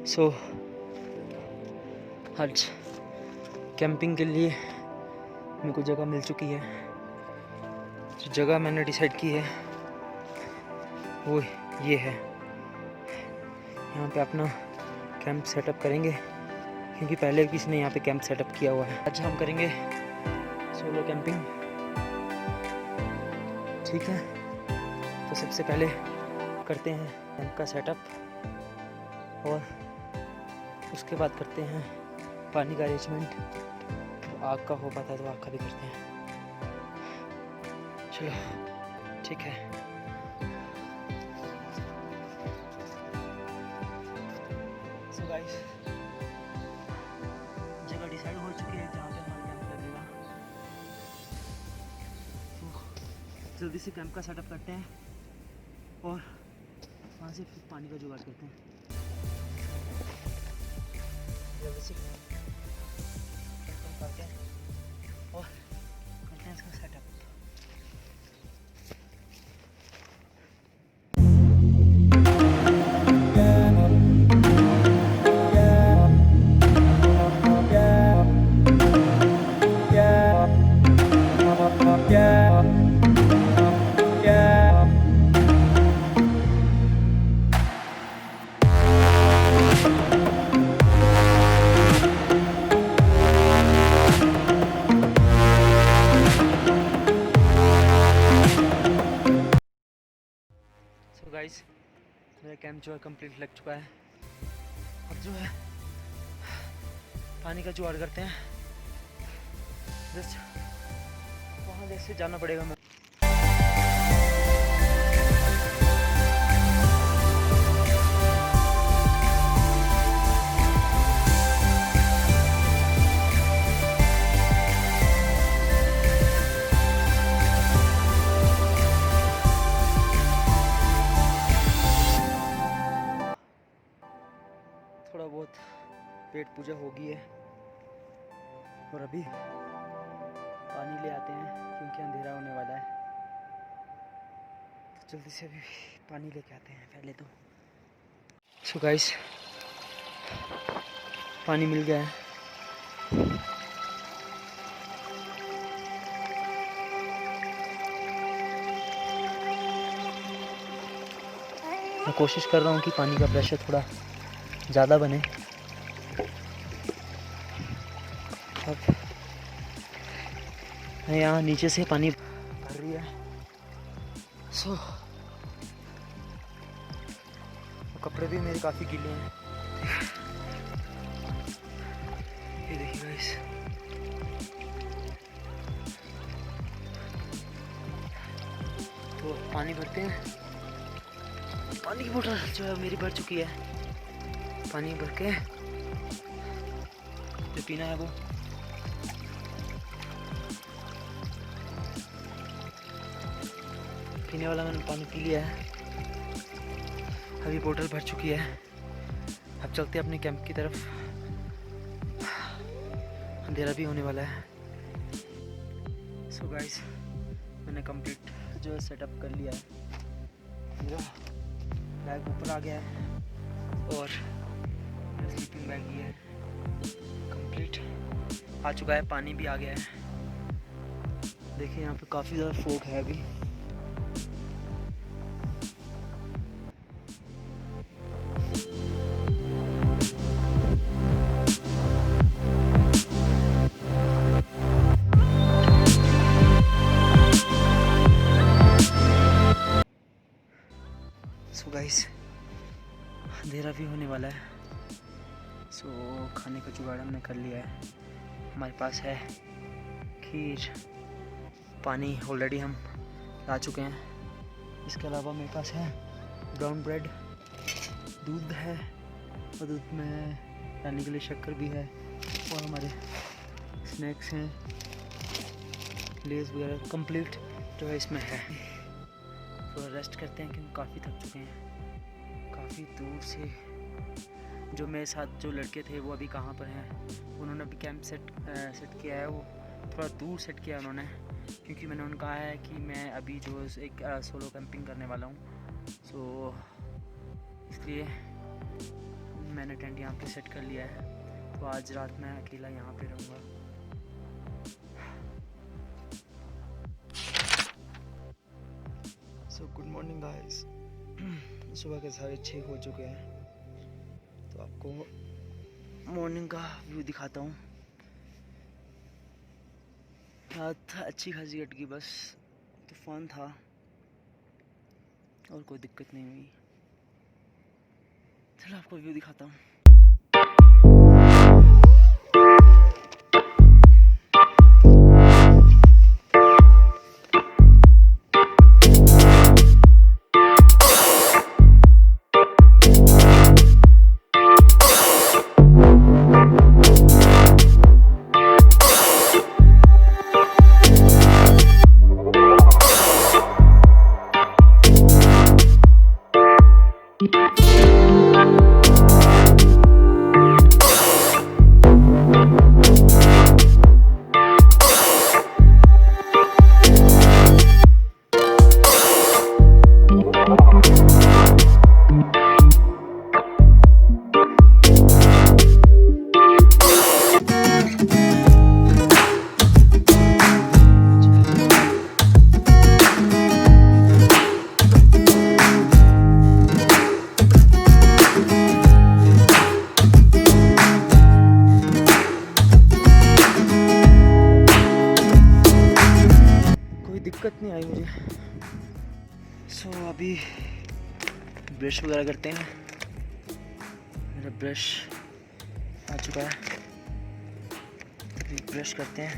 सो आज कैंपिंग के लिए मेरे को जगह मिल चुकी है। जो जगह मैंने डिसाइड की है वो ये है। यहाँ पे अपना कैंप सेटअप करेंगे क्योंकि पहले किसी ने यहाँ पे कैंप सेटअप किया हुआ है। आज हम करेंगे सोलो कैंपिंग, ठीक है। तो सबसे पहले करते हैं कैंप का सेटअप और उसके बाद करते हैं पानी का अरेंजमेंट। तो आग का हो पाता है तो आग का भी करते हैं। चलो ठीक है। सो गाइस, जगह डिसाइड हो चुकी है जहाँ पे हमारा कैंप लगेगा। तो जल्दी से कैंप का सेटअप करते हैं और वहाँ से फिर पानी का जुगाड़ करते हैं। जल्दी से करते हैं और करते हैं इसका सेटअप। गाइस, मेरा कैंप जो है कंप्लीट लग चुका है। अब जो है पानी का जुगाड़ करते हैं। जस्ट वहाँ जैसे जाना पड़ेगा। मैं थोड़ा बहुत पेट पूजा होगी है और अभी पानी ले आते हैं क्योंकि अंधेरा होने वाला है। तो जल्दी से अभी पानी लेके आते हैं पहले तो। सो गाइस, पानी मिल गया है। मैं कोशिश कर रहा हूँ कि पानी का प्रेशर थोड़ा ज़्यादा बने। अब यहाँ नीचे से पानी भर रही है। सो कपड़े भी मेरे काफ़ी गीले हैं। ये देखिए गाइस, तो पानी भरते हैं। पानी की बोतल जो है मेरी भर चुकी है। पानी भर के जो पीना है वो पीने वाला मैंने पानी पी लिया है। अभी बोतल भर चुकी है। अब चलते हैं अपने कैंप की तरफ। अंधेरा भी होने वाला है। सो गाइस, मैंने कंप्लीट जो है सेटअप कर लिया है। मेरा बैग ऊपर आ गया है और स्लीपिंग बैग भी है कंप्लीट आ चुका है। पानी भी आ गया है। देखिए यहाँ पे काफ़ी ज़्यादा फोग है अभी। सो गाइस, अंधेरा भी होने वाला है। सो खाने का जुगाड़ हमने कर लिया है। हमारे पास है खीर, पानी ऑलरेडी हम ला चुके हैं। इसके अलावा मेरे पास है ब्राउन ब्रेड, दूध है और दूध में डालने के लिए शक्कर भी है और हमारे स्नैक्स हैं, लेस वगैरह कंप्लीट जो है इसमें है। तो रेस्ट करते हैं क्योंकि काफ़ी थक चुके हैं। काफ़ी दूर से जो मेरे साथ जो लड़के थे वो अभी कहाँ पर हैं, उन्होंने अभी कैंप सेट किया है। वो थोड़ा दूर सेट किया उन्होंने, क्योंकि मैंने उन्हें कहा है कि मैं अभी जो एक सोलो कैंपिंग करने वाला हूँ। सो इसलिए मैंने टेंट यहाँ पे सेट कर लिया है। तो आज रात मैं अकेला यहाँ पे रहूँगा। So good morning guys. सुबह के 6:30 हो चुके हैं। तो आपको मॉर्निंग का व्यू दिखाता हूँ। रात अच्छी खासी कट गई, बस तूफान था और कोई दिक्कत नहीं हुई। चलो आपको व्यू दिखाता हूँ। दिक्कत नहीं आई मुझे। सो अभी ब्रश वगैरह करते हैं। मेरा ब्रश आ चुका है, अभी ब्रश करते हैं।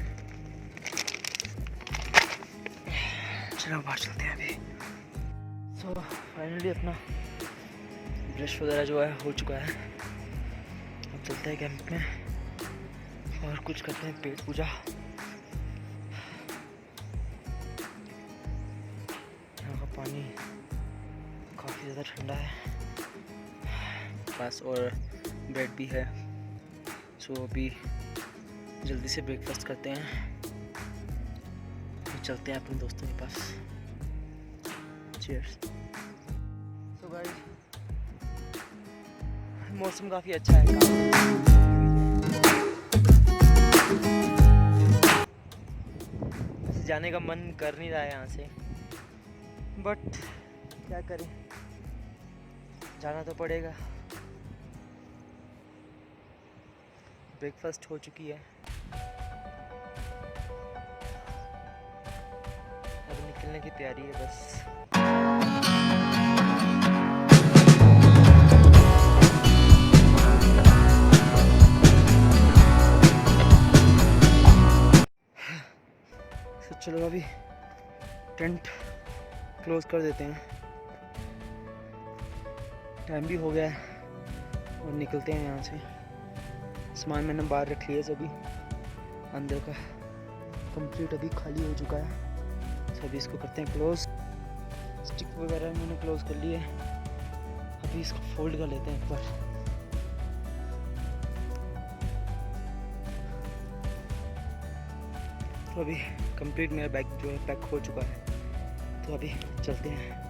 चलो बाहर चलते हैं अभी। सो फाइनली अपना ब्रश वगैरह जो है हो चुका है। अब चलते हैं कैंप में और कुछ करते हैं पेट पूजा। पानी काफ़ी ज़्यादा ठंडा है बस, और ब्रेड भी है। सो अभी जल्दी से ब्रेकफास्ट करते हैं, फिर चलते हैं अपने दोस्तों के पास। चीयर्स। सो गाइस, मौसम काफ़ी अच्छा है। जाने का मन कर नहीं रहा है यहाँ से, बट क्या करें, जाना तो पड़ेगा। ब्रेकफास्ट हो चुकी है, अब निकलने की तैयारी है बस। तो चलो अभी टेंट क्लोज कर देते हैं, टाइम भी हो गया है और निकलते हैं यहाँ से। सामान मैंने बाहर रख लिया सभी, अंदर का कंप्लीट अभी खाली हो चुका है। सभी इसको करते हैं क्लोज। स्टिक वगैरह मैंने क्लोज कर लिए, अभी इसको फोल्ड कर लेते हैं एक बार। तो अभी कंप्लीट मेरा बैग जो है पैक हो चुका है, तो अभी चलते हैं।